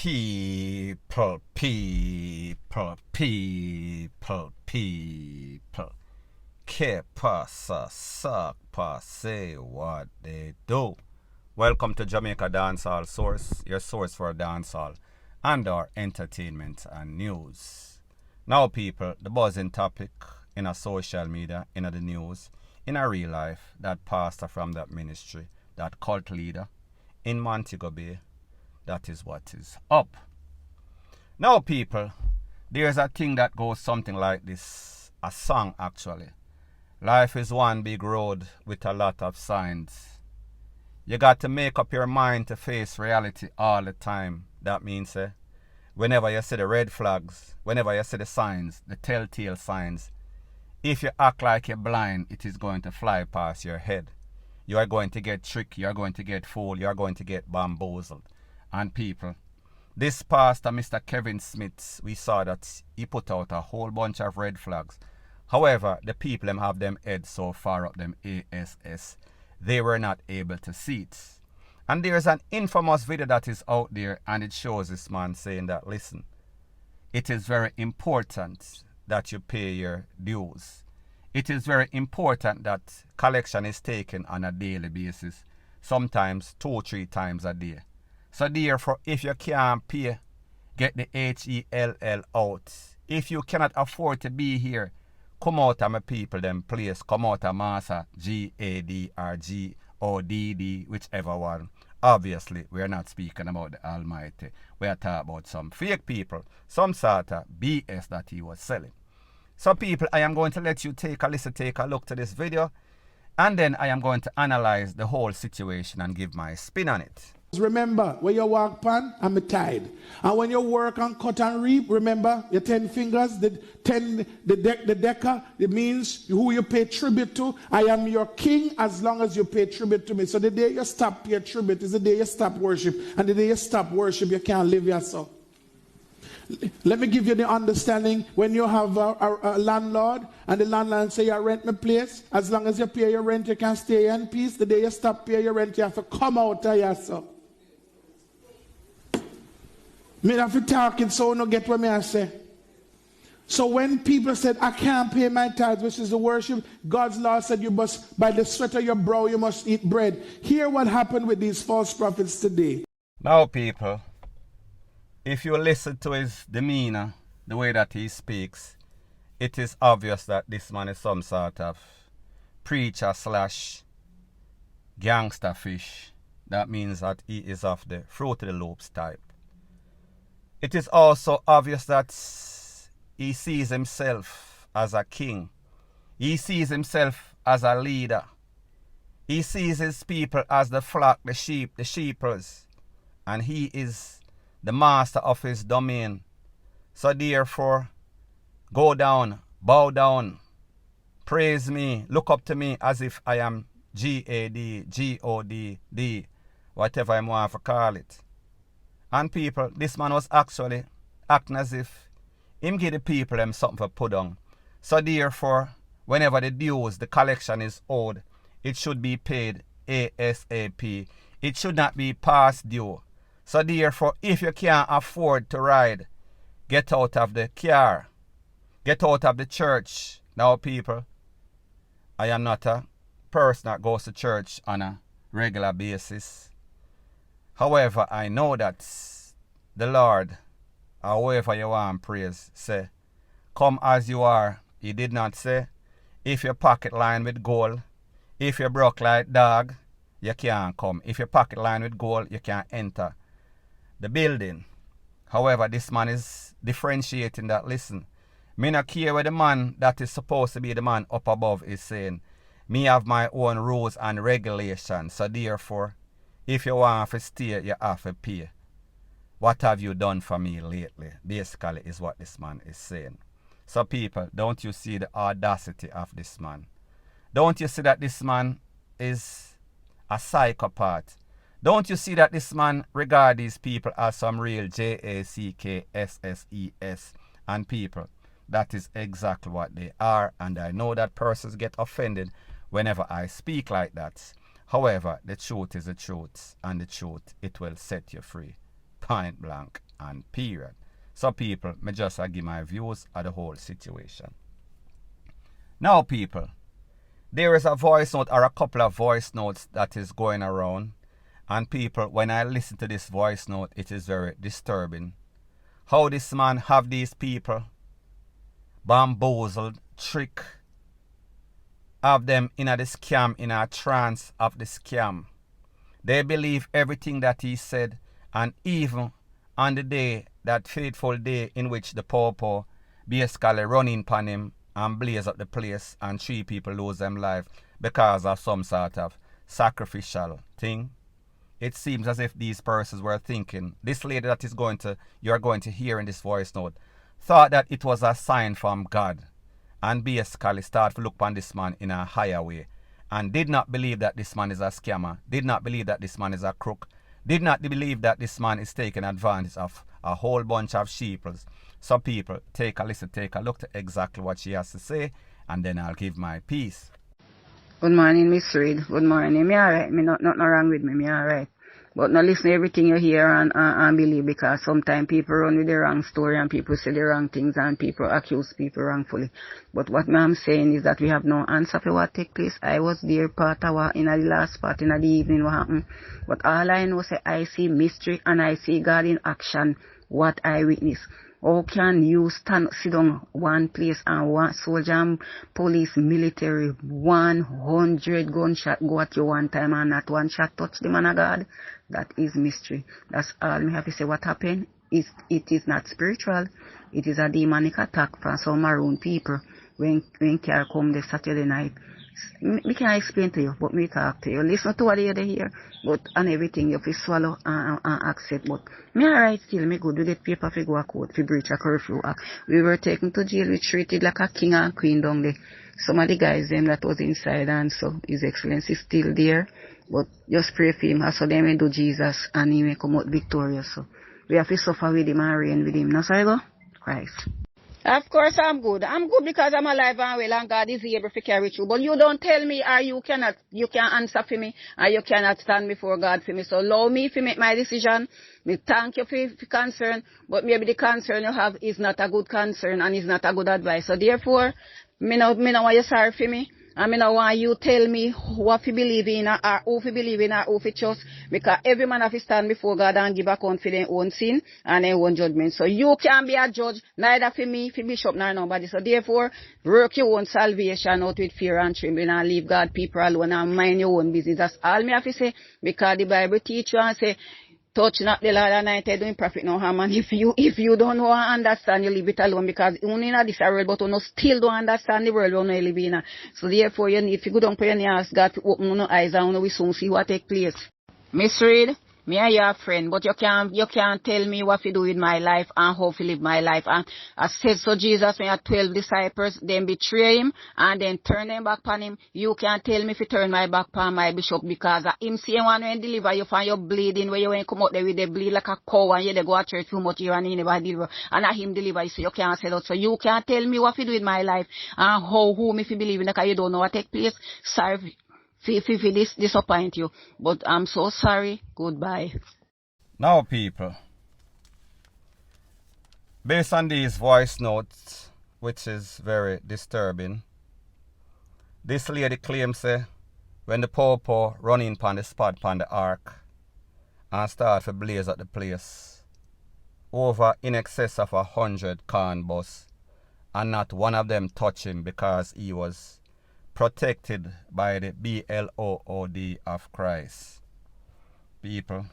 People. Que pasa, suck, say what they do. Welcome to Jamaica Dancehall Source, your source for dancehall and our entertainment and news. Now, people, the buzzing topic in our social media, in the news, in our real life, that pastor from that ministry, that cult leader in Montego Bay, that is what is up. Now, people, there's a thing that goes something like this, a song actually. Life is one big road with a lot of signs. You got to make up your mind to face reality all the time. That means whenever you see the red flags, whenever you see the signs, the telltale signs, if you act like you're blind, it is going to fly past your head. You are going to get tricked, you are going to get fooled, you are going to get bamboozled. And people, this pastor, Mr. Kevin Smith, we saw that he put out a whole bunch of red flags. However, the people them have them heads so far up them ASS, they were not able to see it. And there's an infamous video that is out there, and it shows this man saying that, listen, it is very important that you pay your dues. It is very important that collection is taken on a daily basis, sometimes 2-3 times a day. So therefore, if you can't pay, get the HELL out. If you cannot afford to be here, come out of my people, them place. Come out of Massa, GAD or GODD, whichever one. Obviously, we're not speaking about the Almighty. We are talking about some fake people, some sort of BS that he was selling. So people, I am going to let you take a listen, take a look to this video, and then I am going to analyze the whole situation and give my spin on it. Remember, when you walk pan, I'm tied. And when you work and cut and reap, remember your 10 fingers, the decker, it means who you pay tribute to. I am your king as long as you pay tribute to me. So the day you stop pay tribute is the day you stop worship. And the day you stop worship, you can't live yourself. Let me give you the understanding. When you have a landlord and the landlord say, you rent my place, as long as you pay your rent, you can stay in peace. The day you stop paying your rent, you have to come out of yourself. Me have to talk it so you don't get what me I say. So when people said, I can't pay my tithes, which is the worship, God's law said you must, by the sweat of your brow, you must eat bread. Hear what happened with these false prophets today. Now, people, if you listen to his demeanor, the way that he speaks, it is obvious that this man is some sort of preacher / gangster fish. That means that he is of the Fruit of the Loops type. It is also obvious that he sees himself as a king. He sees himself as a leader. He sees his people as the flock, the sheep, the sheepers. And he is the master of his domain. So therefore, go down, bow down, praise me, look up to me as if I am GAD, GODD, whatever I want to call it. And people, this man was actually acting as if him give the people them something for put on. So therefore, whenever the dues, the collection is owed, it should be paid ASAP. It should not be past due. So therefore, if you can't afford to ride, get out of the car. Get out of the church. Now, people, I am not a person that goes to church on a regular basis. However, I know that the Lord, or whoever you want praise, say, come as you are. He did not say, if your pocket lined with gold, if you broke like dog, you can't come. If your pocket lined with gold, you can't enter the building. However, this man is differentiating that, listen, me not care where the man that is supposed to be the man up above is saying, me have my own rules and regulations, so therefore, if you want to stay, you have to pay. What have you done for me lately? Basically is what this man is saying. So people, don't you see the audacity of this man? Don't you see that this man is a psychopath? Don't you see that this man regard these people as some real JACKSSES and people? That is exactly what they are, and I know that persons get offended whenever I speak like that. However, the truth is the truth, and the truth, it will set you free. Point blank. and period. So people, me just give my views of the whole situation. Now people, there is a voice note or a couple of voice notes that is going around. And people, when I listen to this voice note, it is very disturbing. How this man have these people bamboozled, trick, have them in a scam, in a trance of the scam. They believe everything that he said, and even on the day, that fateful day in which the Popo basically run in upon him and blaze up the place and 3 people lose them life because of some sort of sacrificial thing. It seems as if these persons were thinking, this lady that you're going to hear in this voice note, thought that it was a sign from God and basically started to look upon this man in a higher way and did not believe that this man is a scammer, did not believe that this man is a crook, did not believe that this man is taking advantage of a whole bunch of sheeples. So people, take a listen, take a look to exactly what she has to say, and then I'll give my piece. Good morning, Miss Reid. Good morning. Me alright. Me nothing wrong with me. Me alright. But not listen to everything you hear and believe, because sometimes people run with the wrong story and people say the wrong things and people accuse people wrongfully. But what I'm saying is that we have no answer for what take place. I was there part of what in the last part in the evening what happened. But all I know is I see mystery and I see God in action, what I witness. How can you sit down one place and one soldier and police, military, 100 gunshot go at you one time and not one shot touch the man of God? That is mystery. That's all me have to say. What happened is it is not spiritual. It is a demonic attack from some maroon people when car come the Saturday night. Me can't explain to you, but me talk to you. Listen to what you hear, but and everything you fi swallow and accept. But me alright still, me good with that paper fi go a court fi breach a curfew act. We were taken to jail, we treated like a king and queen down there. Some of the guys them that was inside, and so His Excellency is still there. But just pray for him, so they may do Jesus and he may come out victorious. So we have to suffer with him and reign with him. Now so I go? Christ. Of course I'm good. I'm good because I'm alive and well and God is able to carry through. But you don't tell me or you can't answer for me or you cannot stand before God for me. So allow me to make my decision. Me thank you for concern, but maybe the concern you have is not a good concern and is not a good advice. So therefore, me no want you sorry for me. I mean, I want you tell me what you believe in or who you believe in or who you trust, because every man have to stand before God and give account for their own sin and their own judgment. So you can't be a judge, neither for me, for Bishop, nor nobody. So therefore, work your own salvation out with fear and trembling and leave God people alone and mind your own business. That's all me have to say, because the Bible teach you and say, touch not the Lord anointed, doing profit no harm. And if you don't know and understand, you leave it alone, because you in this world, but you still don't understand the world you live in. So therefore, you need to go down for your ask God to open your eyes and we soon see what take place. Miss Reid, me and your friend, but you can't tell me what to do with my life and how to live my life. And I said so Jesus, when you had 12 disciples, then betray him and then turn them back on him. You can't tell me to turn my back on my bishop, because him same one when deliver you from your bleeding, where you ain't come out there with the bleed like a cow and you they go to church too much here and he never deliver. And him deliver you, so you can't say that. So you can't tell me what to do with my life and who me to believe in, because you don't know what take place. Sorry. This disappoint you, but I'm so sorry. Goodbye. Now people, based on these voice notes, which is very disturbing, this lady claims when the Popo run in upon the spot upon the ark and start to blaze at the place, over in excess of 100 corn bus, and not one of them touch him because he was protected by the blood of Christ. People,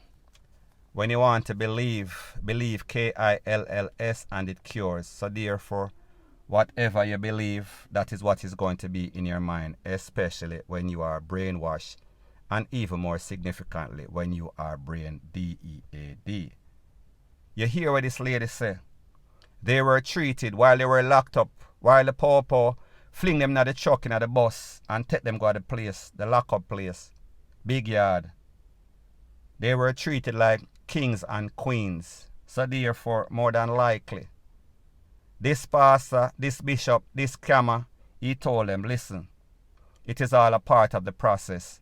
when you want to believe KILLS and it cures. So therefore, whatever you believe, that is what is going to be in your mind, especially when you are brainwashed, and even more significantly when you are brain DEAD. You hear what this lady say? They were treated while they were locked up, while the Popo fling them in the truck in the bus and take them go to the place, the lock-up place, big yard. They were treated like kings and queens. So therefore, more than likely, this pastor, this bishop, this scammer, he told them, listen, it is all a part of the process.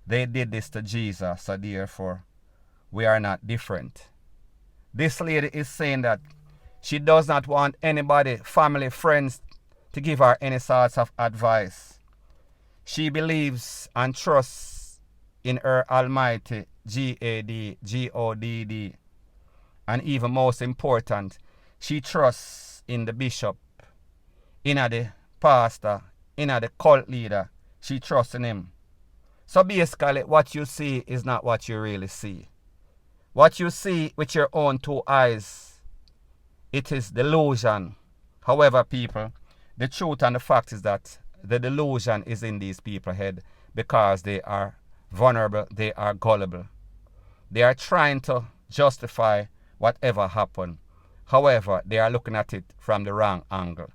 They did this to Jesus, so therefore, we are not different. This lady is saying that she does not want anybody, family, friends, to give her any sorts of advice. She believes and trusts in her Almighty GAD, GODD. And even most important, she trusts in the bishop, in the pastor, in the cult leader. She trusts in him. So basically, what you see is not what you really see. What you see with your own two eyes, it is delusion. However, people, the truth and the fact is that the delusion is in these people's head because they are vulnerable, they are gullible. They are trying to justify whatever happened. However, they are looking at it from the wrong angle.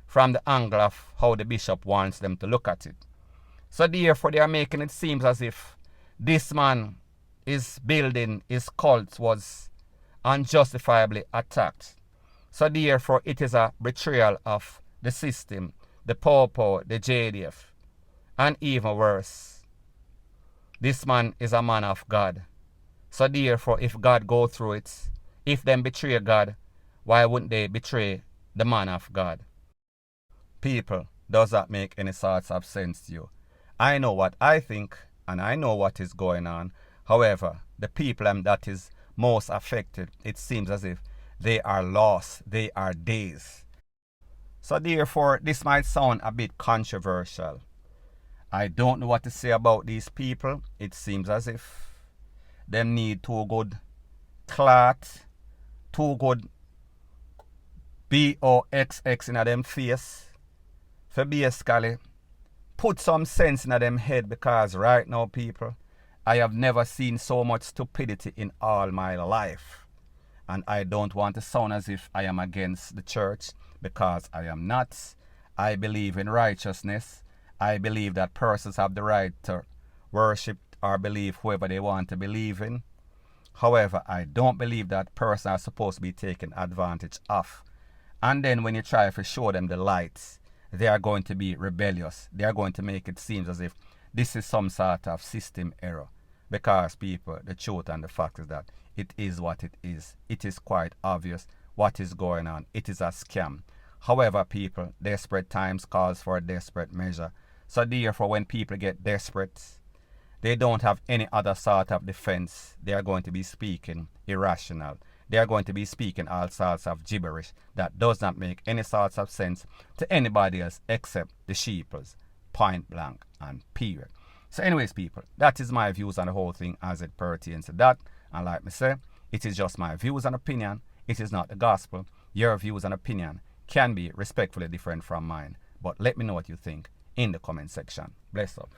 From the angle of how the bishop wants them to look at it. So therefore, they are making it seem as if this man is building his cult was unjustifiably attacked. So therefore, it is a betrayal of the system, the Popo, the JDF, and even worse. This man is a man of God. So therefore, if God go through it, if them betray God, why wouldn't they betray the man of God? People, does that make any sorts of sense to you? I know what I think, and I know what is going on. However, the people that is most affected, it seems as if they are lost, they are dazed. So therefore, this might sound a bit controversial. I don't know what to say about these people. It seems as if them need too good clot, too good BOXX in them face for basically put some sense in them head, because right now, people, I have never seen so much stupidity in all my life. And I don't want to sound as if I am against the church, because I am not. I believe in righteousness. I believe that persons have the right to worship or believe whoever they want to believe in. However, I don't believe that persons are supposed to be taken advantage of. And then when you try to show them the light, they are going to be rebellious. They are going to make it seem as if this is some sort of system error. Because people, the truth and the fact is that it is what it is. It is quite obvious what is going on. It is a scam. However, people, desperate times calls for a desperate measure. So therefore, when people get desperate, they don't have any other sort of defense. They are going to be speaking irrational. They are going to be speaking all sorts of gibberish that does not make any sorts of sense to anybody else except the sheeples. Point blank and period. So anyways, people, that is my views on the whole thing as it pertains to that. And like me say, it is just my views and opinion. It is not the gospel. Your views and opinion can be respectfully different from mine. But let me know what you think in the comment section. Bless up.